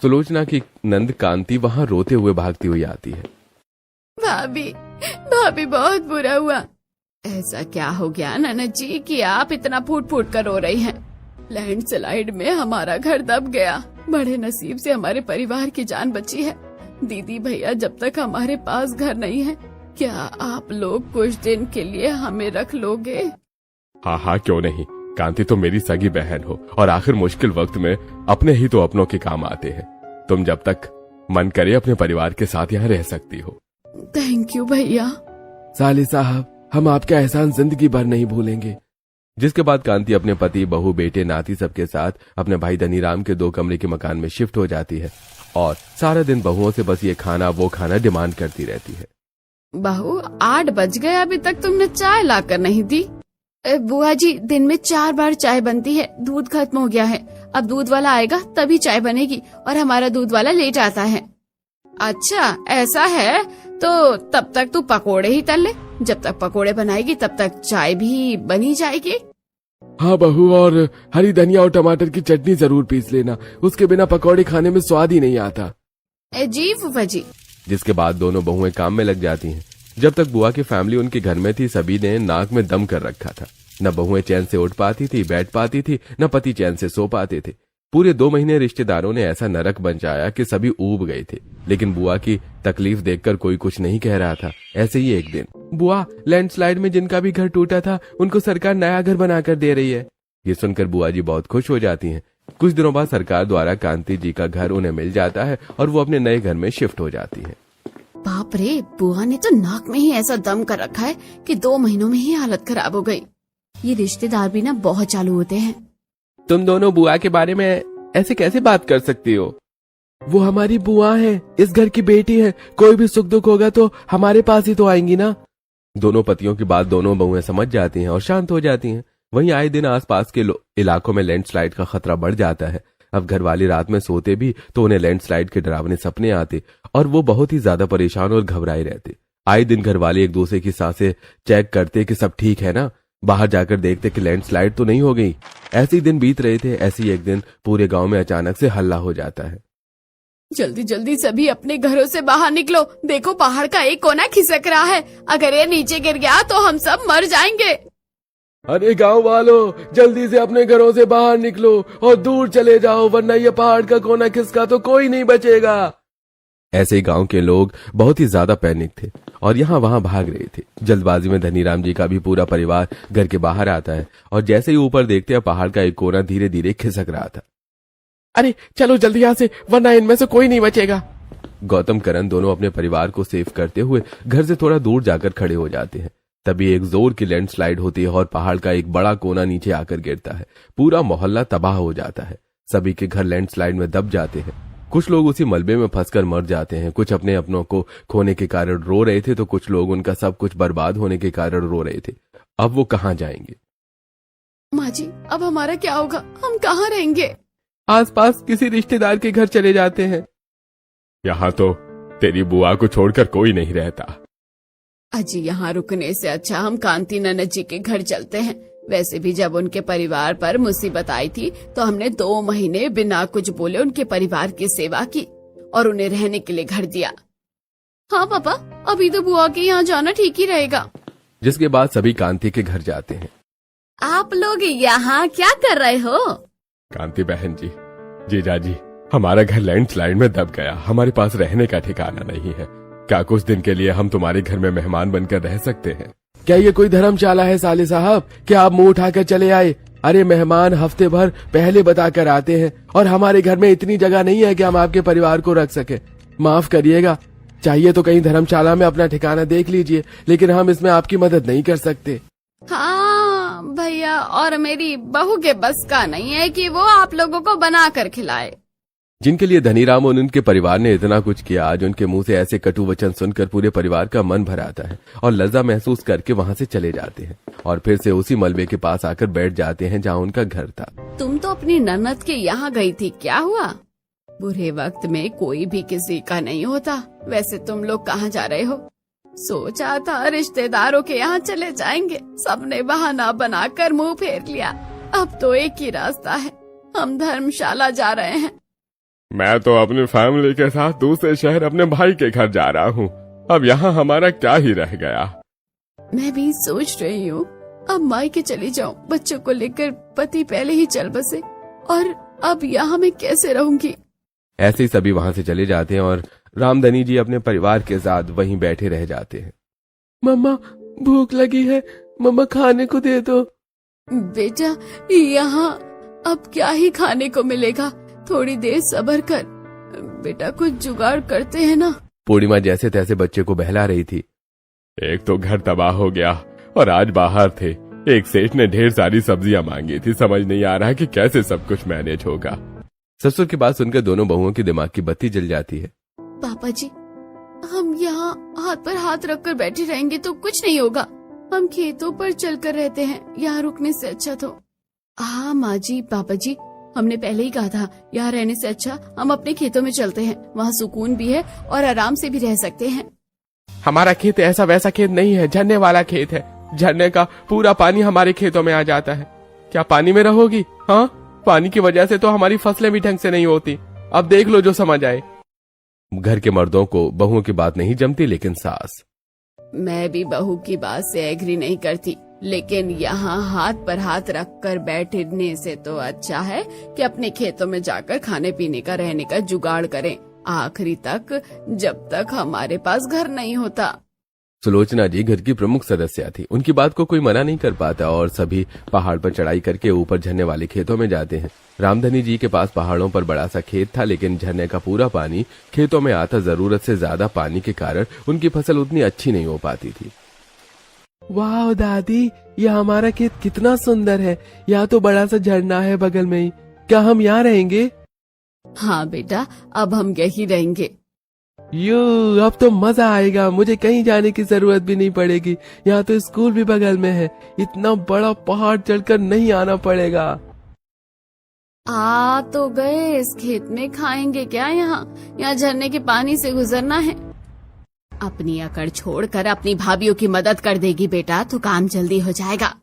सुलोचना की नंद कांति वहाँ रोते हुए भागती हुई आती है। भाभी भाभी बहुत बुरा हुआ। ऐसा क्या हो गया ननद जी कि आप इतना फूट फूट कर रो रही हैं? लैंडस्लाइड में हमारा घर दब गया। बड़े नसीब से हमारे परिवार की जान बची है। दीदी भैया जब तक हमारे पास घर नहीं है, क्या आप लोग कुछ दिन के लिए हमें रख लोगे? हाँ हाँ क्यों नहीं, कांति तो मेरी सगी बहन हो और आखिर मुश्किल वक्त में अपने ही तो अपनों के काम आते हैं। तुम जब तक मन करे अपने परिवार के साथ यहाँ रह सकती हो। थैंक यू भैया। साले साहब, हम आपका एहसान जिंदगी भर नहीं भूलेंगे। जिसके बाद कांति अपने पति, बहू, बेटे, नाती सबके साथ अपने भाई धनीराम के 2 कमरे के मकान में शिफ्ट हो जाती है और सारा दिन बहुओं से बस ये खाना वो खाना डिमांड करती रहती है। बहू 8 बज गए, अभी तक तुमने चाय लाकर नहीं दी। बुआ जी, दिन में 4 बार चाय बनती है, दूध खत्म हो गया है। अब दूध वाला आएगा तभी चाय बनेगी और हमारा दूध वाला लेट आता है। अच्छा ऐसा है तो तब तक तू पकोड़े ही तल ले। जब तक पकोड़े बनाएगी तब तक चाय भी बनी जाएगी। हाँ बहू, और हरी धनिया और टमाटर की चटनी जरूर पीस लेना, उसके बिना पकौड़े खाने में स्वाद ही नहीं आता। जी फूफा जी। जिसके बाद दोनों बहुएं काम में लग जाती हैं। जब तक बुआ की फैमिली उनके घर में थी, सभी ने नाक में दम कर रखा था। न बहुएं चैन से उठ पाती थी, बैठ पाती थी, न पति चैन से सो पाते थे। पूरे 2 महीने रिश्तेदारों ने ऐसा नरक बचाया कि सभी ऊब गए थे, लेकिन बुआ की तकलीफ देखकर कोई कुछ नहीं कह रहा था। ऐसे ही एक दिन, बुआ, लैंडस्लाइड में जिनका भी घर टूटा था उनको सरकार नया घर बनाकर दे रही है। ये सुनकर बुआ जी बहुत खुश हो जाती हैं। कुछ दिनों बाद सरकार द्वारा कांति जी का घर उन्हें मिल जाता है और वो अपने नए घर में शिफ्ट हो जाती है। बाप रे, बुआ ने तो नाक में ही ऐसा दम कर रखा है कि 2 महीनों में ही हालत खराब हो गई। ये रिश्तेदार भी ना बहुत चालू होते हैं। तुम दोनों बुआ के बारे में ऐसे कैसे बात कर सकती हो? वो हमारी बुआ है, इस घर की बेटी है। कोई भी सुख दुख होगा तो हमारे पास ही तो आएंगी ना। दोनों पतियों की बात दोनों बहुएं समझ जाती हैं और शांत हो जाती हैं। वहीं आए दिन आसपास के इलाकों में लैंडस्लाइड का खतरा बढ़ जाता है। अब घर वाले रात में सोते भी तो उन्हें लैंडस्लाइड के डरावने सपने आते और वो बहुत ही ज्यादा परेशान और घबराए रहते। आए दिन घर वाले एक दूसरे की सांसें चेक करते कि सब ठीक है ना। बाहर जाकर देखते कि लैंडस्लाइड तो नहीं हो गई। ऐसे ही दिन बीत रहे थे। ऐसे ही एक दिन पूरे गांव में अचानक से हल्ला हो जाता है। जल्दी जल्दी सभी अपने घरों से बाहर निकलो, देखो पहाड़ का एक कोना खिसक रहा है। अगर ये नीचे गिर गया तो हम सब मर जाएंगे। अरे गांव वालों, जल्दी से अपने घरों से बाहर निकलो और दूर चले जाओ, वरना ये पहाड़ का कोना खिसका तो कोई नहीं बचेगा। ऐसे ही गांव के लोग बहुत ही ज्यादा पैनिक थे और यहाँ वहां भाग रहे थे। जल्दबाजी में धनीराम जी का भी पूरा परिवार घर के बाहर आता है और जैसे ही ऊपर देखते हैं, पहाड़ का एक कोना धीरे धीरे खिसक रहा था। अरे चलो जल्दी यहाँ से, वरना इनमें से कोई नहीं बचेगा। गौतम करण दोनों अपने परिवार को सेव करते हुए घर से थोड़ा दूर जाकर खड़े हो जाते हैं। तभी एक जोर की लैंडस्लाइड होती है और पहाड़ का एक बड़ा कोना नीचे आकर गिरता है। पूरा मोहल्ला तबाह हो जाता है। सभी के घर लैंडस्लाइड में दब जाते हैं। कुछ लोग उसी मलबे में फंसकर मर जाते हैं। कुछ अपने अपनों को खोने के कारण रो रहे थे तो कुछ लोग उनका सब कुछ बर्बाद होने के कारण रो रहे थे। अब वो कहाँ जाएंगे? माँ जी, अब हमारा क्या होगा? हम कहाँ रहेंगे? आसपास किसी रिश्तेदार के घर चले जाते हैं। यहाँ तो तेरी बुआ को छोड़कर कोई नहीं रहता। अजी, यहाँ रुकने से अच्छा हम कांति ननद जी के घर चलते हैं। वैसे भी जब उनके परिवार पर मुसीबत आई थी तो हमने 2 महीने बिना कुछ बोले उनके परिवार की सेवा की और उन्हें रहने के लिए घर दिया। हाँ पापा, अभी तो बुआ के यहाँ जाना ठीक ही रहेगा। जिसके बाद सभी कांति के घर जाते हैं। आप लोग यहाँ क्या कर रहे हो? कांति बहन जी, जीजा जी, हमारा घर लैंडस्लाइड में दब गया। हमारे पास रहने का ठिकाना नहीं है। क्या कुछ दिन के लिए हम तुम्हारे घर में मेहमान बनकर रह सकते हैं? क्या ये कोई धर्मशाला है साले साहब? क्या आप मुंह उठाकर चले आए? अरे मेहमान हफ्ते भर पहले बताकर आते हैं और हमारे घर में इतनी जगह नहीं है कि हम आपके परिवार को रख सके। माफ करिएगा, चाहिए तो कहीं धर्मशाला में अपना ठिकाना देख लीजिए, लेकिन हम इसमें आपकी मदद नहीं कर सकते। हाँ भैया, और मेरी बहू के बस का नहीं है कि वो आप लोगों को बना कर खिलाए। जिनके लिए धनीराम और उनके परिवार ने इतना कुछ किया, आज उनके मुंह से ऐसे कटु वचन सुनकर पूरे परिवार का मन भर आता है और लज्जा महसूस करके वहां से चले जाते हैं और फिर से उसी मलबे के पास आकर बैठ जाते हैं जहां उनका घर था। तुम तो अपनी ननद के यहाँ गई थी, क्या हुआ? बुरे वक्त में कोई भी किसी का नहीं होता। वैसे तुम लोग कहाँ जा रहे हो? सोचा था रिश्तेदारों के यहाँ चले जाएंगे, सबने बहाना बनाकर मुंह फेर लिया। अब तो एक ही रास्ता है, हम धर्मशाला जा रहे हैं। मैं तो अपनी फैमिली के साथ दूसरे शहर अपने भाई के घर जा रहा हूँ। अब यहाँ हमारा क्या ही रह गया। मैं भी सोच रही हूँ अब मायके चली जाऊँ, बच्चों को लेकर पति पहले ही चल बसे और अब यहाँ मैं कैसे रहूंगी। ऐसे ही सभी वहाँ से चले जाते हैं और रामधनी जी अपने परिवार के साथ वहीं बैठे रह जाते हैं। मम्मा भूख लगी है, मम्मा खाने को दे दो। बेटा यहाँ अब क्या ही खाने को मिलेगा, थोड़ी देर सब्र कर, बेटा कुछ जुगाड़ करते हैं ना। पूर्णिमा जैसे तैसे बच्चे को बहला रही थी। एक तो घर तबाह हो गया और आज बाहर थे। एक सेठ ने ढेर सारी सब्जियां मांगी थी, समझ नहीं आ रहा कि कैसे सब कुछ मैनेज होगा। ससुर की बात सुनकर दोनों बहुओं की दिमाग की बत्ती जल जाती है। पापा जी हम यहाँ हाथ पर हाथ रखकर बैठे रहेंगे तो कुछ नहीं होगा, हम खेतों पर चलकर रहते हैं, यहाँ रुकने से अच्छा तो। हाँ माँ जी, पापा जी हमने पहले ही कहा था यहाँ रहने से अच्छा हम अपने खेतों में चलते हैं, वहाँ सुकून भी है और आराम से भी रह सकते हैं। हमारा खेत ऐसा वैसा खेत नहीं है, झरने वाला खेत है। झरने का पूरा पानी हमारे खेतों में आ जाता है। क्या पानी में रहोगी? हाँ, पानी की वजह से तो हमारी फसलें भी ढंग से नहीं होती। अब देख लो जो समझ आए। घर के मर्दों को बहुओं की बात नहीं जमती, लेकिन सास। मैं भी बहू की बात से एग्री नहीं करती, लेकिन यहाँ हाथ पर हाथ रखकर बैठने से तो अच्छा है कि अपने खेतों में जाकर खाने पीने का रहने का जुगाड़ करें, आखिरी तक जब तक हमारे पास घर नहीं होता। सुलोचना जी घर की प्रमुख सदस्य थी, उनकी बात को कोई मना नहीं कर पाता और सभी पहाड़ पर चढ़ाई करके ऊपर झरने वाले खेतों में जाते हैं। रामधनी जी के पास पहाड़ों पर बड़ा सा खेत था, लेकिन झरने का पूरा पानी खेतों में आता जरूरत से ज्यादा पानी के कारण उनकी फसल उतनी अच्छी नहीं हो पाती थी। वाह दादी, यह हमारा खेत कितना सुंदर है, यहाँ तो बड़ा सा झरना है बगल में ही, क्या हम यहाँ रहेंगे? हाँ बेटा अब हम यही रहेंगे। अब तो मजा आएगा, मुझे कहीं जाने की जरूरत भी नहीं पड़ेगी, यहाँ तो स्कूल भी बगल में है, इतना बड़ा पहाड़ चढ़कर नहीं आना पड़ेगा। आ तो गए, इस खेत में खाएंगे क्या? यहाँ झरने के पानी से गुजरना है। अपनी अकड़ छोड़कर अपनी भाभीयों की मदद कर देगी बेटा तो काम जल्दी हो जाएगा।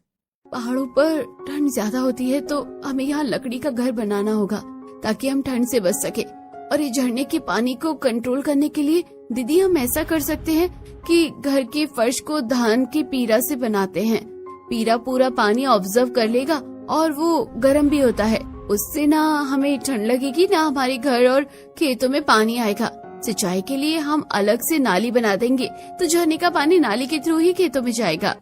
पहाड़ों पर ठंड ज्यादा होती है तो हमें यहाँ लकड़ी का घर बनाना होगा ताकि हम ठंड से बच सके। और ये झरने के पानी को कंट्रोल करने के लिए दीदी हम ऐसा कर सकते हैं कि घर के फर्श को धान की पीरा से बनाते हैं। पीरा पूरा पानी ऑब्जर्व कर लेगा और वो गर्म भी होता है, उससे ना हमें ठंड लगेगी ना हमारे घर और खेतों में पानी आएगा। सिंचाई के लिए हम अलग से नाली बना देंगे तो झरने का पानी नाली के थ्रू ही खेतों में जाएगा।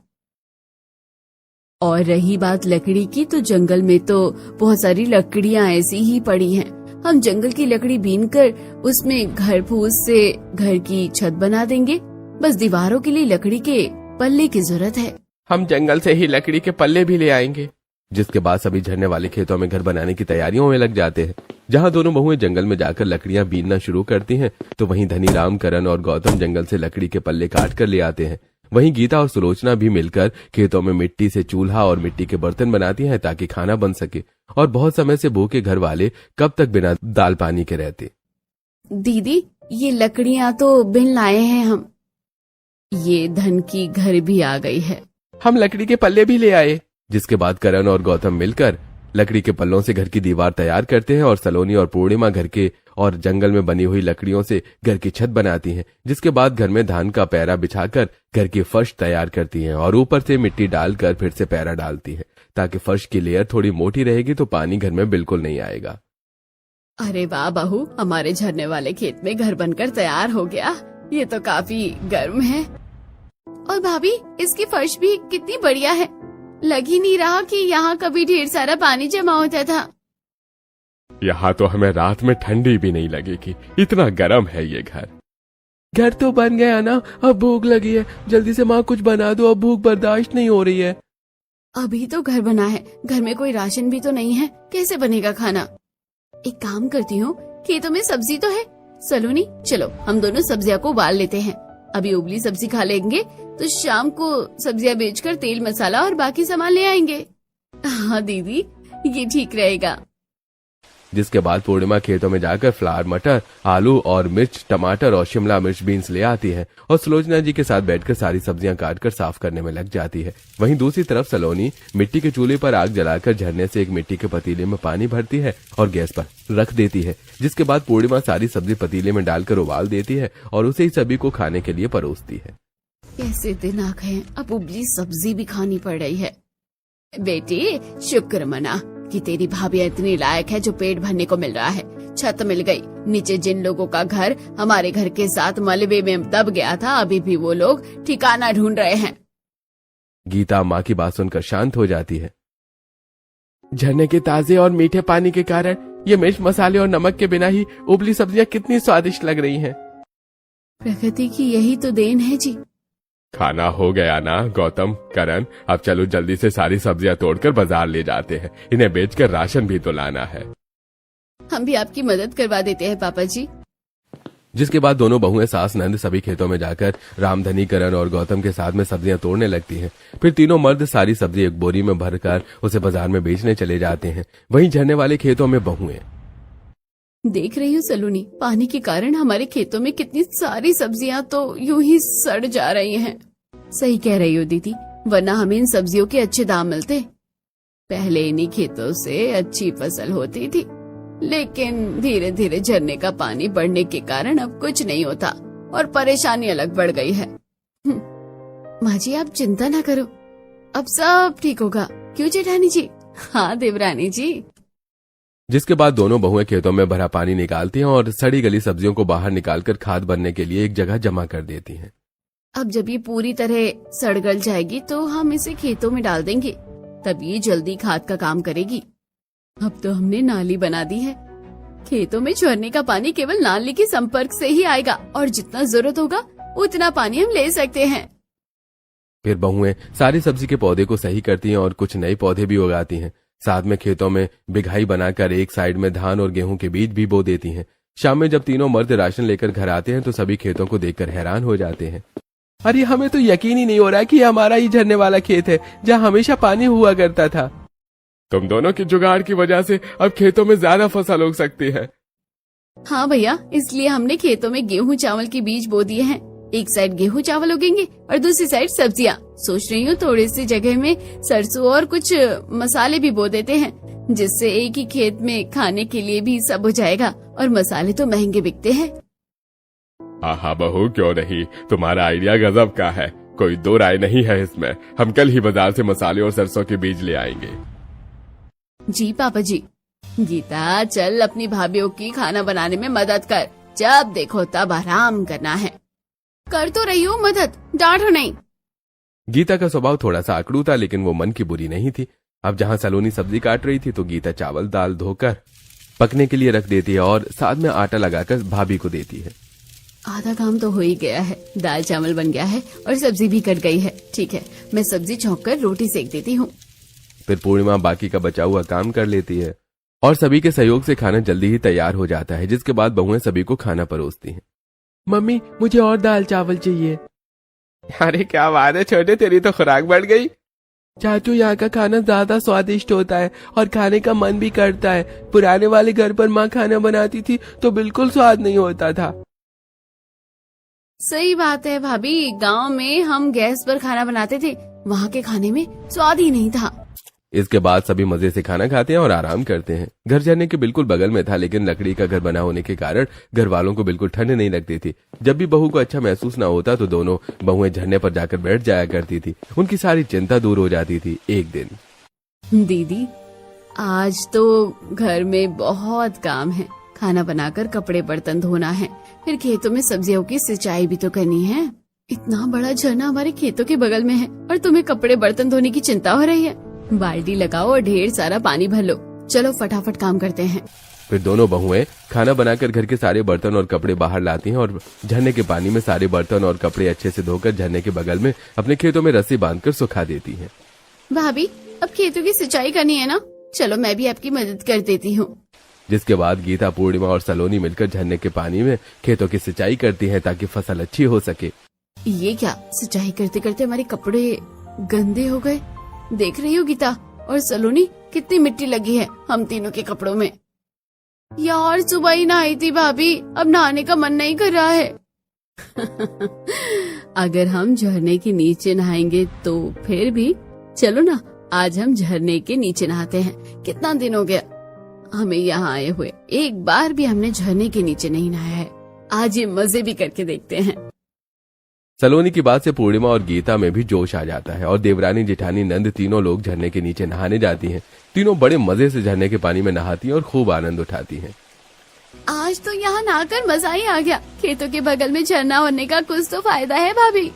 और रही बात लकड़ी की, तो जंगल में तो बहुत सारी लकड़ियाँ ऐसी ही पड़ी हैं। हम जंगल की लकड़ी बीन कर उसमें घर फूस से घर की छत बना देंगे। बस दीवारों के लिए लकड़ी के पल्ले की जरूरत है। हम जंगल से ही लकड़ी के पल्ले भी ले आएंगे। जिसके बाद सभी झरने वाले खेतों में घर बनाने की तैयारियों में लग जाते हैं। जहाँ दोनों बहुएं जंगल में जाकर लकड़ियां बीनना शुरू करती हैं, तो वहीं धनीराम, करण और गौतम जंगल से लकड़ी के पल्ले काट कर ले आते हैं। वहीं गीता और सुलोचना भी मिलकर खेतों में मिट्टी से चूल्हा और मिट्टी के बर्तन बनाती हैं ताकि खाना बन सके। और बहुत समय से भूखे घर वाले कब तक बिना दाल पानी के रहते। दीदी ये लकड़ियाँ तो बिन लाए हैं हम, ये धन की घर भी आ गई है। हम लकड़ी के पल्ले भी ले आए। जिसके बाद करण और गौतम मिलकर लकड़ी के पल्लों से घर की दीवार तैयार करते हैं और सलोनी और पूर्णिमा घर के और जंगल में बनी हुई लकड़ियों से घर की छत बनाती हैं। जिसके बाद घर में धान का पैरा बिछाकर घर की फर्श तैयार करती हैं और ऊपर से मिट्टी डालकर फिर से पैरा डालती है ताकि फर्श की लेयर थोड़ी मोटी रहेगी तो पानी घर में बिल्कुल नहीं आएगा। अरे वाह बहू, हमारे झरने वाले खेत में घर बनकर तैयार हो गया। ये तो काफी गर्म है। और भाभी इसकी फर्श भी कितनी बढ़िया है, लग ही नहीं रहा कि यहाँ कभी ढेर सारा पानी जमा होता था। यहाँ तो हमें रात में ठंडी भी नहीं लगेगी, इतना गर्म है ये घर। घर तो बन गया ना, अब भूख लगी है, जल्दी से माँ कुछ बना दो, अब भूख बर्दाश्त नहीं हो रही है। अभी तो घर बना है, घर में कोई राशन भी तो नहीं है, कैसे बनेगा खाना? एक काम करती हूँ, खेतों में सब्जी तो है। सलोनी चलो हम दोनों सब्जियां को उबाल लेते हैं। अभी उबली सब्जी खा लेंगे तो शाम को सब्जियां बेचकर तेल मसाला और बाकी सामान ले आएंगे। हाँ दीदी ये ठीक रहेगा। जिसके बाद पूर्णिमा खेतों में जाकर फ्लावर, मटर, आलू और मिर्च, टमाटर और शिमला मिर्च, बीन्स ले आती है और सुलोचना जी के साथ बैठकर सारी सब्जियां काटकर साफ करने में लग जाती है। वहीं दूसरी तरफ सलोनी मिट्टी के चूल्हे पर आग जलाकर झरने से एक मिट्टी के पतीले में पानी भरती है और गैस पर रख देती है, जिसके बाद पूर्णिमा सारी सब्जी पतीले में डालकर उबाल देती है और उसे ही सभी को खाने के लिए परोसती है। कैसे दिन आ गए, अब उबली सब्जी भी खानी पड़ रही है। बेटी शुक्र मना कि तेरी भाभी इतनी लायक है जो पेट भरने को मिल रहा है। छत मिल गई। नीचे जिन लोगों का घर हमारे घर के साथ मलबे में दब गया था, अभी भी वो लोग ठिकाना ढूंढ रहे हैं। गीता माँ की बात सुनकर शांत हो जाती है। झरने के ताजे और मीठे पानी के कारण ये मिर्च, मसाले और नमक के बिना ही उबली सब्जियां कितनी स्वादिष्ट लग रही हैं। प्रकृति की यही तो देन है जी। खाना हो गया ना गौतम, करण, अब चलो जल्दी से सारी सब्जियां तोड़कर बाजार ले जाते हैं। इन्हें बेचकर राशन भी तो लाना है। हम भी आपकी मदद करवा देते हैं पापा जी। जिसके बाद दोनों बहुएं सास नंद सभी खेतों में जाकर रामधनी, करण और गौतम के साथ में सब्जियां तोड़ने लगती हैं। फिर तीनों मर्द सारी सब्जी एक बोरी में भरकर उसे बाजार में बेचने चले जाते हैं। वहीं झरने वाले खेतों में बहुएं देख रही हूँ सलोनी, पानी के कारण हमारे खेतों में कितनी सारी सब्जियां तो यूं ही सड़ जा रही हैं। सही कह रही हो दीदी, वरना हमें इन सब्जियों के अच्छे दाम मिलते। पहले इन्हीं खेतों से अच्छी फसल होती थी, लेकिन धीरे धीरे झरने का पानी बढ़ने के कारण अब कुछ नहीं होता और परेशानी अलग बढ़ गई है। माँ जी आप चिंता ना करो, अब सब ठीक होगा। क्यों जेठानी जी? हाँ देवरानी जी। जिसके बाद दोनों बहुएं खेतों में भरा पानी निकालती हैं और सड़ी गली सब्जियों को बाहर निकालकर खाद बनने के लिए एक जगह जमा कर देती हैं। अब जब ये पूरी तरह सड़ गल जाएगी तो हम इसे खेतों में डाल देंगे, तब ये जल्दी खाद का काम करेगी। अब तो हमने नाली बना दी है। खेतों में झरने का पानी केवल नाली के संपर्क से ही आएगा और जितना जरूरत होगा उतना पानी हम ले सकते हैं। फिर बहुएं सारी सब्जी के पौधे को सही करती हैं और कुछ नए पौधे भी उगाती हैं। साथ में खेतों में बिघाई बनाकर एक साइड में धान और गेहूं के बीज भी बो देती हैं। शाम में जब तीनों मर्द राशन लेकर घर आते हैं तो सभी खेतों को देखकर हैरान हो जाते हैं। अरे हमें तो यकीन ही नहीं हो रहा कि हमारा ही झरने वाला खेत है जहाँ हमेशा पानी हुआ करता था। तुम दोनों की जुगाड़ की वजह से अब खेतों में ज्यादा फसल उग सकती है। हाँ भैया, इसलिए हमने खेतों में गेहूं चावल के बीज बो दिए हैं। एक साइड गेहूं चावल उगेंगे और दूसरी साइड सब्जियां। सोच रही हूँ थोड़ी सी जगह में सरसों और कुछ मसाले भी बो देते हैं, जिससे एक ही खेत में खाने के लिए भी सब हो जाएगा। और मसाले तो महंगे बिकते हैं। हाँ बहू, क्यों नहीं, तुम्हारा आइडिया गजब का है, कोई दो राय नहीं है इसमें। हम कल ही बाजार से मसाले और सरसों के बीज ले आएंगे। जी पापा जी। गीता चल अपनी भाभीयों की खाना बनाने में मदद कर, जब देखो तब आराम करना है। कर तो रही हूँ मदद, डांटो नहीं। गीता का स्वभाव थोड़ा सा आकड़ू था, लेकिन वो मन की बुरी नहीं थी। अब जहाँ सलोनी सब्जी काट रही थी तो गीता चावल दाल धोकर पकने के लिए रख देती है और साथ में आटा लगाकर भाभी को देती है। आधा काम तो हो ही गया है, दाल चावल बन गया है और सब्जी भी कट गई है। ठीक है, मैं सब्जी छौंक कर रोटी सेक देती हूँ। फिर पूर्णिमा बाकी का बचा हुआ काम कर लेती है और सभी के सहयोग से खाना जल्दी ही तैयार हो जाता है। जिसके बाद बहुएं सभी को खाना परोसती हैं। मम्मी मुझे और दाल चावल चाहिए। अरे क्या बात है छोटे, तेरी तो खुराक बढ़ गई। चाचू यहाँ का खाना ज्यादा स्वादिष्ट होता है और खाने का मन भी करता है। पुराने वाले घर पर माँ खाना बनाती थी तो बिल्कुल स्वाद नहीं होता था। सही बात है भाभी, गांव में हम गैस पर खाना बनाते थे, वहाँ के खाने में स्वाद ही नहीं था। इसके बाद सभी मजे से खाना खाते हैं और आराम करते हैं। घर झरने के बिल्कुल बगल में था, लेकिन लकड़ी का घर बना होने के कारण घर वालों को बिल्कुल ठंड नहीं लगती थी। जब भी बहू को अच्छा महसूस ना होता तो दोनों बहुएं झरने पर जाकर बैठ जाया करती थी। उनकी सारी चिंता दूर हो जाती थी। एक दिन, दीदी आज तो घर में बहुत काम है, खाना बनाकर कपड़े बर्तन धोना है, फिर खेतों में सब्जियों की सिंचाई भी तो करनी है। इतना बड़ा झरना हमारे खेतों के बगल में है और तुम्हें कपड़े बर्तन धोने की चिंता हो रही है। बाल्टी लगाओ और ढेर सारा पानी भर लो। चलो फटाफट काम करते हैं। फिर दोनों बहुएं खाना बनाकर घर के सारे बर्तन और कपड़े बाहर लाती हैं और झरने के पानी में सारे बर्तन और कपड़े अच्छे से धोकर झरने के बगल में अपने खेतों में रस्सी बांधकर सुखा देती हैं। भाभी अब खेतों की सिंचाई करनी है ना, चलो मैं भी आपकी मदद कर देती हूँ। जिसके बाद गीता, पूर्णिमा और सलोनी मिलकर झरने के पानी में खेतों की सिंचाई करती हैं ताकि फसल अच्छी हो सके। ये क्या, सिंचाई करते करते हमारे कपड़े गंदे हो गए। देख रही हो गीता और सलोनी, कितनी मिट्टी लगी है हम तीनों के कपड़ों में। यार सुबह ही नहाई थी भाभी, अब नहाने का मन नहीं कर रहा है। अगर हम झरने के नीचे नहाएंगे तो फिर भी चलो ना, आज हम झरने के नीचे नहाते हैं। कितना दिन हो गया हमें यहाँ आए हुए, एक बार भी हमने झरने के नीचे नहीं नहाया है। आज ये मजे भी करके देखते हैं। सलोनी की बात से पूर्णिमा और गीता में भी जोश आ जाता है और देवरानी, जेठानी, नंद तीनों लोग झरने के नीचे नहाने जाती हैं। तीनों बड़े मजे से झरने के पानी में नहाती हैं और खूब आनंद उठाती हैं। आज तो यहाँ नहाकर मजा ही आ गया। खेतों के बगल में झरना होने का कुछ तो फायदा है भाभी।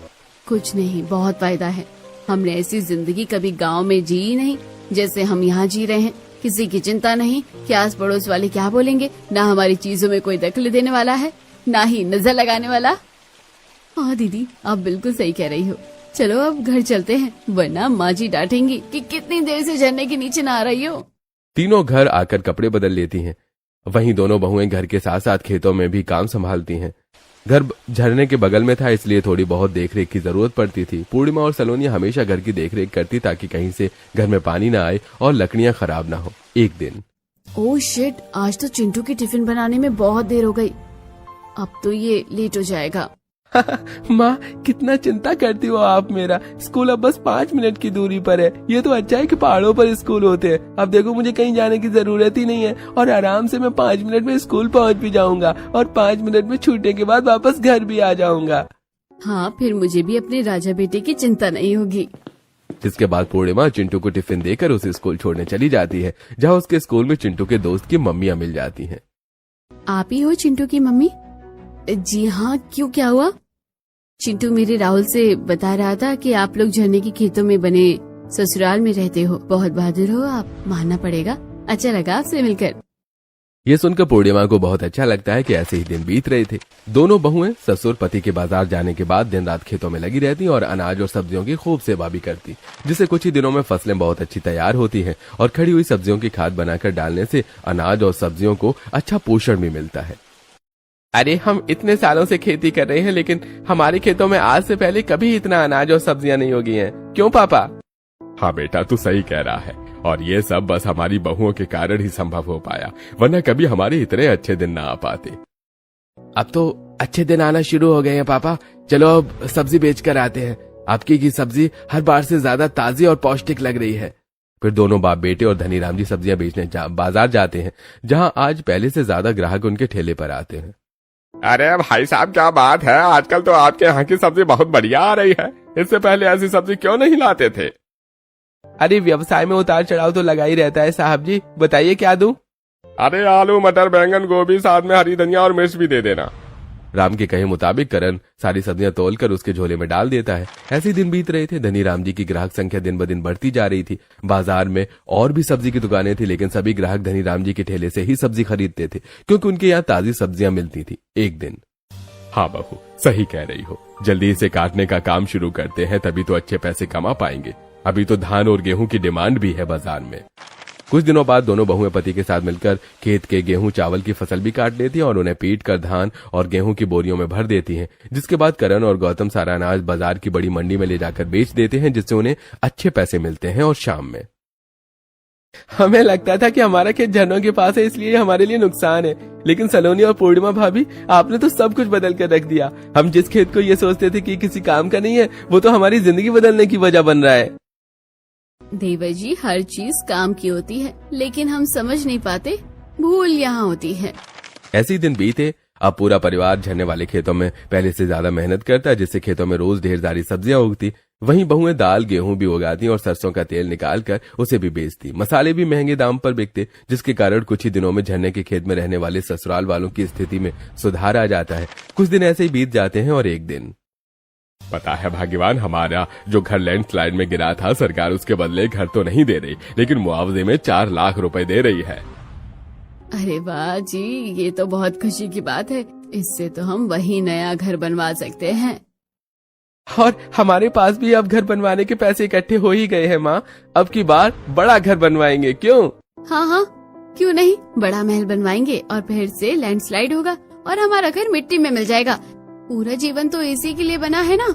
कुछ नहीं, बहुत फायदा है। हमने ऐसी जिंदगी कभी गांव में जी ही नहीं जैसे हम यहाँ जी रहे हैं। किसी की चिंता नहीं कि आस पड़ोस वाले क्या बोलेंगे, ना हमारी चीजों में कोई दखल देने वाला है, ना ही नजर लगाने वाला। हाँ दीदी, आप बिल्कुल सही कह रही हो। चलो अब घर चलते हैं, वरना माँ जी डांटेंगी कि कितनी देर से झरने के नीचे नहा रही हो। तीनों घर आकर कपड़े बदल लेती हैं। वहीं दोनों बहुएं घर के साथ साथ खेतों में भी काम संभालती हैं। घर झरने के बगल में था, इसलिए थोड़ी बहुत देखरेख की जरूरत पड़ती थी। पूर्णिमा और सलोनी हमेशा घर की देखरेख करती ताकि कहीं से घर में पानी ना आए और लकड़ियां खराब ना हो। एक दिन, ओह शिट, आज तो चिंटू की टिफिन बनाने में बहुत देर हो गई। अब तो ये लेट हो जाएगा। माँ, कितना चिंता करती हो आप मेरा। स्कूल अब बस 5 मिनट की दूरी पर है। ये तो अच्छा है कि पहाड़ों पर स्कूल होते हैं। अब देखो, मुझे कहीं जाने की जरूरत ही नहीं है और आराम से मैं 5 मिनट में स्कूल पहुँच भी जाऊंगा और 5 मिनट में छूटने के बाद वापस घर भी आ जाऊंगा। हाँ, फिर मुझे भी अपने राजा बेटे की चिंता नहीं होगी। जिसके बाद पूर्णिमा चिंटू को टिफिन देकर उसे स्कूल छोड़ने चली जाती है, जहाँ उसके स्कूल में चिंटू के दोस्त की मम्मियाँ मिल जाती हैं। आप ही हो चिंटू की मम्मी? जी हाँ, क्यों, क्या हुआ? चिंटू मेरे राहुल से बता रहा था कि आप लोग झरने के खेतों में बने ससुराल में रहते हो। बहुत बहादुर हो आप, मानना पड़ेगा। अच्छा लगा आपसे मिलकर। ये सुनकर पूर्णिमा को बहुत अच्छा लगता है कि ऐसे ही दिन बीत रहे थे। दोनों बहुएं ससुर पति के बाजार जाने के बाद दिन रात खेतों में लगी रहती और अनाज और सब्जियों की खूब सेवा भी करती, जिससे कुछ ही दिनों में फसलें बहुत अच्छी तैयार होती हैं और खड़ी हुई सब्जियों की खाद बनाकर डालने से अनाज और सब्जियों को अच्छा पोषण भी मिलता है। अरे, हम इतने सालों से खेती कर रहे हैं, लेकिन हमारे खेतों में आज से पहले कभी इतना अनाज और सब्जियां नहीं उगी हैं। क्यों पापा? हाँ बेटा, तू सही कह रहा है और ये सब बस हमारी बहुओं के कारण ही संभव हो पाया, वरना कभी हमारे इतने अच्छे दिन ना आ पाते। अब तो अच्छे दिन आना शुरू हो गए हैं पापा। चलो अब सब्जी बेच कर आते हैं। आपकी की सब्जी हर बार से ज्यादा ताजी और पौष्टिक लग रही है। फिर दोनों बाप बेटे और धनीराम जी सब्जियां बेचने बाजार जाते हैं, जहाँ आज पहले से ज्यादा ग्राहक उनके ठेले पर आते हैं। अरे भाई साहब, क्या बात है, आजकल तो आपके यहाँ की सब्जी बहुत बढ़िया आ रही है। इससे पहले ऐसी सब्जी क्यों नहीं लाते थे? अरे, व्यवसाय में उतार चढ़ाव तो लगा ही रहता है साहब जी, बताइए क्या दूं? अरे आलू, मटर, बैंगन, गोभी, साथ में हरी धनिया और मिर्च भी दे देना। राम के कहे मुताबिक करण सारी सब्जियां तोलकर उसके झोले में डाल देता है। ऐसे दिन बीत रहे थे। धनीराम जी की ग्राहक संख्या दिन ब दिन बढ़ती जा रही थी। बाजार में और भी सब्जी की दुकानें थी, लेकिन सभी ग्राहक धनीराम जी के ठेले से ही सब्जी खरीदते थे, क्योंकि उनके यहाँ ताजी सब्जियां मिलती थी। एक दिन, हाँ बहू, सही कह रही हो, जल्दी इसे काटने का काम शुरू करते हैं, तभी तो अच्छे पैसे कमा पाएंगे। अभी तो धान और गेहूं की डिमांड भी है बाजार में। कुछ दिनों बाद दोनों बहुएं पति के साथ मिलकर खेत के गेहूं चावल की फसल भी काट लेती हैं और उन्हें पीट कर धान और गेहूं की बोरियों में भर देती हैं। जिसके बाद करण और गौतम सारा अनाज बाजार की बड़ी मंडी में ले जाकर बेच देते हैं, जिससे उन्हें अच्छे पैसे मिलते हैं। और शाम में, हमें लगता था कि हमारा खेत झरनों के पास है, इसलिए हमारे लिए नुकसान है, लेकिन सलोनी और पूर्णिमा भाभी, आपने तो सब कुछ बदल कर रख दिया। हम जिस खेत को ये सोचते थे कि किसी काम का नहीं है, वो तो हमारी जिंदगी बदलने की वजह बन रहा है। देवर जी, हर चीज काम की होती है, लेकिन हम समझ नहीं पाते, भूल यहाँ होती है। ऐसे ही दिन बीते। अब पूरा परिवार झरने वाले खेतों में पहले से ज्यादा मेहनत करता है, जिससे खेतों में रोज ढेर सारी सब्जियां उगती। वहीं बहुएं दाल गेहूं भी उगाती और सरसों का तेल निकाल कर उसे भी बेचती। मसाले भी महंगे दाम पर बिकते, जिसके कारण कुछ ही दिनों में झरने के खेत में रहने वाले ससुराल वालों की स्थिति में सुधार आ जाता है। कुछ दिन ऐसे ही बीत जाते हैं और एक दिन, पता है भाग्यवान, हमारा जो घर लैंडस्लाइड में गिरा था, सरकार उसके बदले घर तो नहीं दे रही, लेकिन मुआवजे में 4 लाख रुपए दे रही है। अरे वाह जी, ये तो बहुत खुशी की बात है। इससे तो हम वही नया घर बनवा सकते हैं। और हमारे पास भी अब घर बनवाने के पैसे इकट्ठे हो ही गए हैं माँ। अब की बार बड़ा घर बनवाएंगे। क्यों? हाँ हाँ, क्यों नहीं, बड़ा महल बनवाएंगे और फिर से लैंडस्लाइड होगा और हमारा घर मिट्टी में मिल जाएगा। पूरा जीवन तो इसी के लिए बना है ना।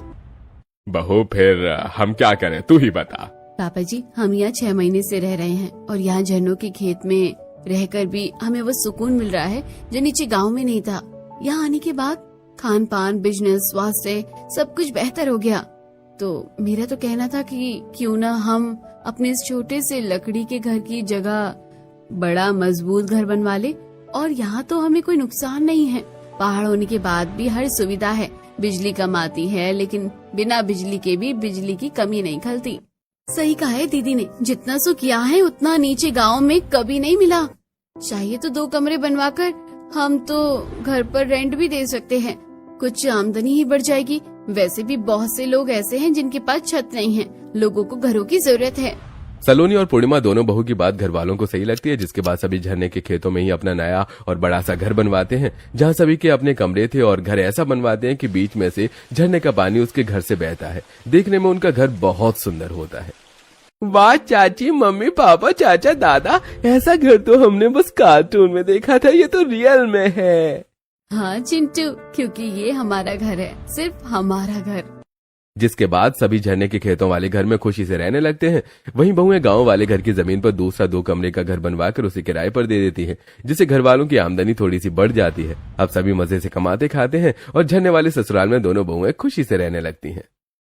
बहू, फिर हम क्या करें, तू ही बता। पापा जी, हम यहाँ 6 महीने से रह रहे हैं और यहाँ झरनों के खेत में रहकर भी हमें वो सुकून मिल रहा है जो नीचे गांव में नहीं था। यहाँ आने के बाद खान पान, बिजनेस, स्वास्थ्य सब कुछ बेहतर हो गया। तो मेरा तो कहना था कि क्यों ना हम अपने इस छोटे से लकड़ी के घर की जगह बड़ा मजबूत घर बनवा ले। और यहाँ तो हमें कोई नुकसान नहीं है, पहाड़ होने के बाद भी हर सुविधा है, बिजली कम आती है, लेकिन बिना बिजली के भी बिजली की कमी नहीं खलती। सही कहा है दीदी ने, जितना सुख यहाँ है उतना नीचे गांव में कभी नहीं मिला। चाहिए तो 2 कमरे बनवाकर हम तो घर पर रेंट भी दे सकते हैं, कुछ आमदनी ही बढ़ जाएगी। वैसे भी बहुत से लोग ऐसे हैं जिनके पास छत नहीं है, लोगों को घरों की जरूरत है। सलोनी और पूर्णिमा दोनों बहू की बात घर वालों को सही लगती है, जिसके बाद सभी झरने के खेतों में ही अपना नया और बड़ा सा घर बनवाते हैं, जहां सभी के अपने कमरे थे और घर ऐसा बनवाते हैं कि बीच में से झरने का पानी उसके घर से बहता है। देखने में उनका घर बहुत सुंदर होता है। वाह चाची, मम्मी, पापा, चाचा, दादा, ऐसा घर तो हमने बस कार्टून में देखा था, ये तो रियल में है। हाँ चिंटू, क्योंकि ये हमारा घर है, सिर्फ हमारा घर। जिसके बाद सभी झरने के खेतों वाले घर में खुशी से रहने लगते हैं। वहीं बहुएं गांव वाले घर की जमीन पर दूसरा 2 कमरे का घर बनवाकर उसे किराए पर दे देती हैं, जिससे घर वालों की आमदनी थोड़ी सी बढ़ जाती है। अब सभी मजे से कमाते खाते हैं और झरने वाले ससुराल में दोनों बहुएं खुशी से रहने लगती हैं।